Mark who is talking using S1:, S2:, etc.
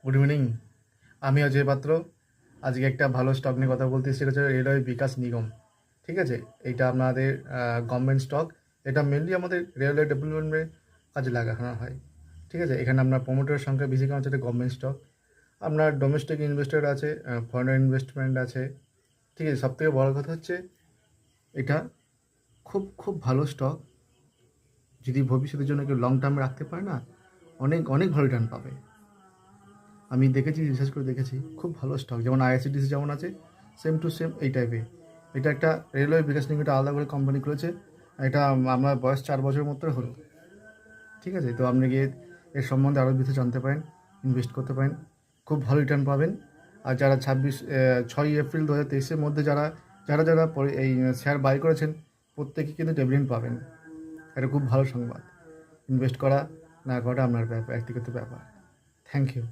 S1: Good evening. আমি অজয় পাত্র। আজকে একটা ভালো স্টক নিয়ে কথা বলতে, সেটা হচ্ছে রেলওয়ে বিকাশ নিগম। ঠিক আছে, এইটা আপনাদের গভর্নমেন্ট স্টক। এটা মেনলি আমাদের রেলওয়ে ডেভেলপমেন্টের কাজে লাগানো হয়। ঠিক আছে, এখানে আপনার প্রমোটারের সংখ্যা বেশি, কারণ হচ্ছে এটা গভর্নমেন্ট স্টক। আপনার ডোমেস্টিক ইনভেস্টর আছে, ফরেন ইনভেস্টমেন্ট আছে। ঠিক আছে, সবথেকে বড় কথা হচ্ছে এটা খুব খুব ভালো স্টক। যদি ভবিষ্যতের জন্য কেউ লং টার্মে রাখতে পারে না, অনেক অনেক ভালো রিটার্ন পাবে। আমি দেখেছি, রিসার্চ করে দেখেছি, খুব ভালো স্টক। যেমন আইআরসিটিসি যেমন আছে, সেম টু সেম এই টাইপের। এটা একটা রেলওয়ে বিকাশ নিগম, এটা আলাদা করে কোম্পানি করেছে। এটা আমার বয়স 4 বছর মতো হলো। ঠিক আছে, তো আপনি গিয়ে এর সম্বন্ধে আরও বেশি জানতে পারেন, ইনভেস্ট করতে পারেন, খুব ভালো রিটার্ন পাবেন। আর যারা 6ই এপ্রিল 2023-এর মধ্যে যারা যারা যারা এই শেয়ার বাই করেছেন, প্রত্যেকে কিন্তু ডিভিডেন্ড পাবেন। এটা খুব ভালো সংবাদ। ইনভেস্ট করা না করাটা আপনার ব্যাপার, ব্যক্তিগত ব্যাপার। Thank you.